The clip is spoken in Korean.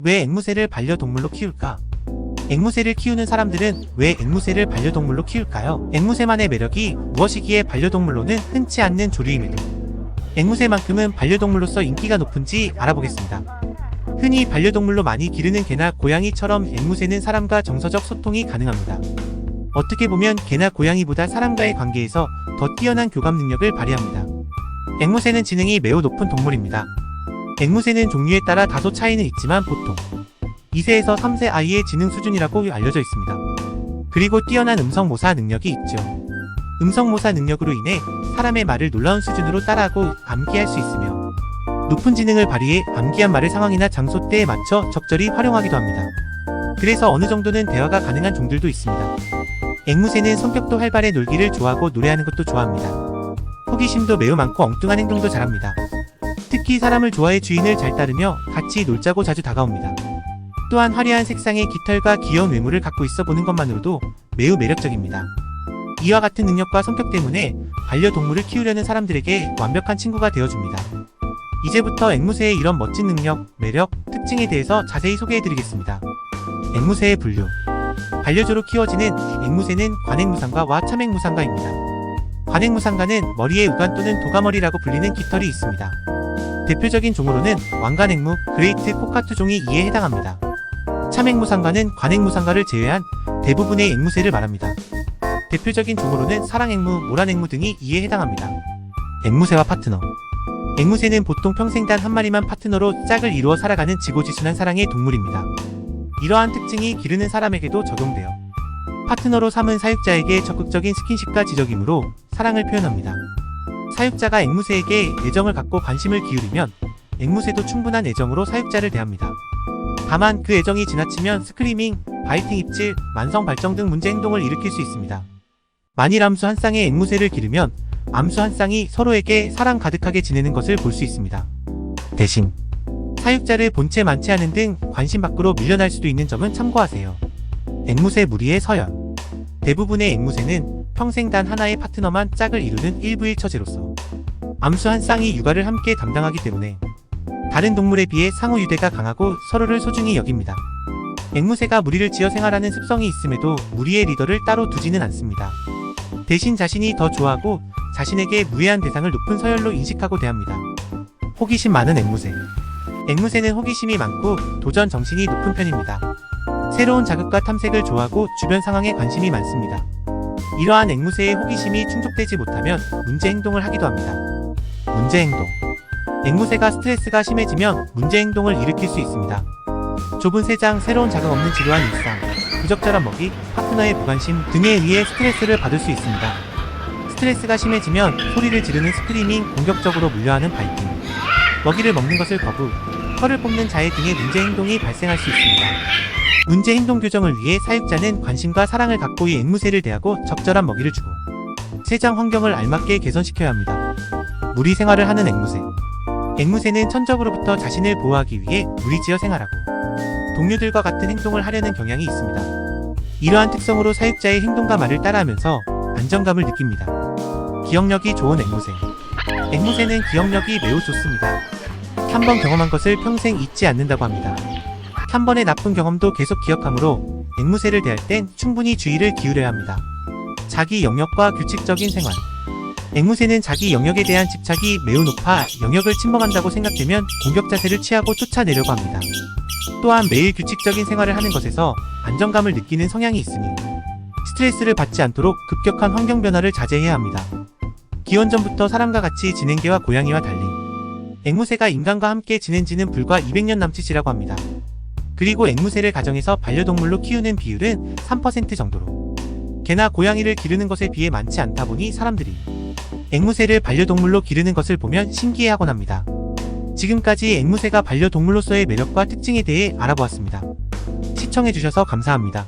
왜 앵무새를 반려동물로 키울까? 앵무새를 키우는 사람들은 왜 앵무새를 반려동물로 키울까요? 앵무새만의 매력이 무엇이기에 반려동물로는 흔치 않는 조류임에도 앵무새만큼은 반려동물로서 인기가 높은지 알아보겠습니다. 흔히 반려동물로 많이 기르는 개나 고양이처럼 앵무새는 사람과 정서적 소통이 가능합니다. 어떻게 보면 개나 고양이보다 사람과의 관계에서 더 뛰어난 교감 능력을 발휘합니다. 앵무새는 지능이 매우 높은 동물입니다. 앵무새는 종류에 따라 다소 차이는 있지만 보통 2세에서 3세 아이의 지능 수준이라고 알려져 있습니다. 그리고 뛰어난 음성모사 능력이 있죠. 음성모사 능력으로 인해 사람의 말을 놀라운 수준으로 따라하고 암기할 수 있으며 높은 지능을 발휘해 암기한 말을 상황이나 장소 때에 맞춰 적절히 활용하기도 합니다. 그래서 어느 정도는 대화가 가능한 종들도 있습니다. 앵무새는 성격도 활발해 놀기를 좋아하고 노래하는 것도 좋아합니다. 호기심도 매우 많고 엉뚱한 행동도 잘합니다. 특히 사람을 좋아해 주인을 잘 따르며 같이 놀자고 자주 다가옵니다. 또한 화려한 색상의 깃털과 귀여운 외모를 갖고 있어 보는 것만으로도 매우 매력적입니다. 이와 같은 능력과 성격 때문에 반려동물을 키우려는 사람들에게 완벽한 친구가 되어줍니다. 이제부터 앵무새의 이런 멋진 능력, 매력, 특징에 대해서 자세히 소개해드리겠습니다. 앵무새의 분류. 반려조로 키워지는 앵무새는 관행무상가와 참행무상가입니다. 관행무상가는 머리에 우간 또는 도가머리라고 불리는 깃털이 있습니다. 대표적인 종으로는 왕관앵무, 그레이트 코카투 종이 이에 해당합니다. 참행무상가는 관행무상가를 제외한 대부분의 앵무새를 말합니다. 대표적인 종으로는 사랑앵무, 모란앵무 등이 이에 해당합니다. 앵무새와 파트너. 앵무새는 보통 평생 단 한 마리만 파트너로 짝을 이루어 살아가는 지고지순한 사랑의 동물입니다. 이러한 특징이 기르는 사람에게도 적용되어 파트너로 삼은 사육자에게 적극적인 스킨십과 지적이므로 사랑을 표현합니다. 사육자가 앵무새에게 애정을 갖고 관심을 기울이면 앵무새도 충분한 애정으로 사육자를 대합니다. 다만 그 애정이 지나치면 스크리밍, 바이팅 입질, 만성 발정 등 문제 행동을 일으킬 수 있습니다. 만일 암수 한 쌍의 앵무새를 기르면 암수 한 쌍이 서로에게 사랑 가득하게 지내는 것을 볼 수 있습니다. 대신 사육자를 본체 많지 않은 등 관심 밖으로 밀려날 수도 있는 점은 참고하세요. 앵무새 무리의 서열. 대부분의 앵무새는 평생 단 하나의 파트너만 짝을 이루는 일부일처제로서 암수 한 쌍이 육아를 함께 담당하기 때문에 다른 동물에 비해 상호 유대가 강하고 서로를 소중히 여깁니다. 앵무새가 무리를 지어 생활하는 습성이 있음에도 무리의 리더를 따로 두지는 않습니다. 대신 자신이 더 좋아하고 자신에게 무해한 대상을 높은 서열로 인식하고 대합니다. 호기심 많은 앵무새. 앵무새는 호기심이 많고 도전 정신이 높은 편입니다. 새로운 자극과 탐색을 좋아하고 주변 상황에 관심이 많습니다. 이러한 앵무새의 호기심이 충족되지 못하면 문제 행동을 하기도 합니다. 문제 행동. 앵무새가 스트레스가 심해지면 문제 행동을 일으킬 수 있습니다. 좁은 세장, 새로운 자극 없는 지루한 일상, 부적절한 먹이, 파트너의 무관심 등에 의해 스트레스를 받을 수 있습니다. 스트레스가 심해지면 소리를 지르는 스크리밍, 공격적으로 물려하는 바이팅, 먹이를 먹는 것을 거부, 털을 뽑는 자해 등의 문제 행동이 발생할 수 있습니다. 문제 행동 교정을 위해 사육자는 관심과 사랑을 갖고 이 앵무새를 대하고 적절한 먹이를 주고 세장 환경을 알맞게 개선시켜야 합니다. 무리 생활을 하는 앵무새. 앵무새는 천적으로부터 자신을 보호하기 위해 무리지어 생활하고 동료들과 같은 행동을 하려는 경향이 있습니다. 이러한 특성으로 사육자의 행동과 말을 따라하면서 안정감을 느낍니다. 기억력이 좋은 앵무새. 앵무새는 기억력이 매우 좋습니다. 한 번 경험한 것을 평생 잊지 않는다고 합니다. 한 번의 나쁜 경험도 계속 기억하므로 앵무새를 대할 땐 충분히 주의를 기울여야 합니다. 자기 영역과 규칙적인 생활. 앵무새는 자기 영역에 대한 집착이 매우 높아 영역을 침범한다고 생각되면 공격 자세를 취하고 쫓아내려고 합니다. 또한 매일 규칙적인 생활을 하는 것에서 안정감을 느끼는 성향이 있으니 스트레스를 받지 않도록 급격한 환경 변화를 자제해야 합니다. 기원전부터 사람과 같이 지낸 개와 고양이와 달리 앵무새가 인간과 함께 지낸 지는 불과 200년 남짓이라고 합니다. 그리고 앵무새를 가정에서 반려동물로 키우는 비율은 3% 정도로 개나 고양이를 기르는 것에 비해 많지 않다 보니 사람들이 앵무새를 반려동물로 기르는 것을 보면 신기해하곤 합니다. 지금까지 앵무새가 반려동물로서의 매력과 특징에 대해 알아보았습니다. 시청해주셔서 감사합니다.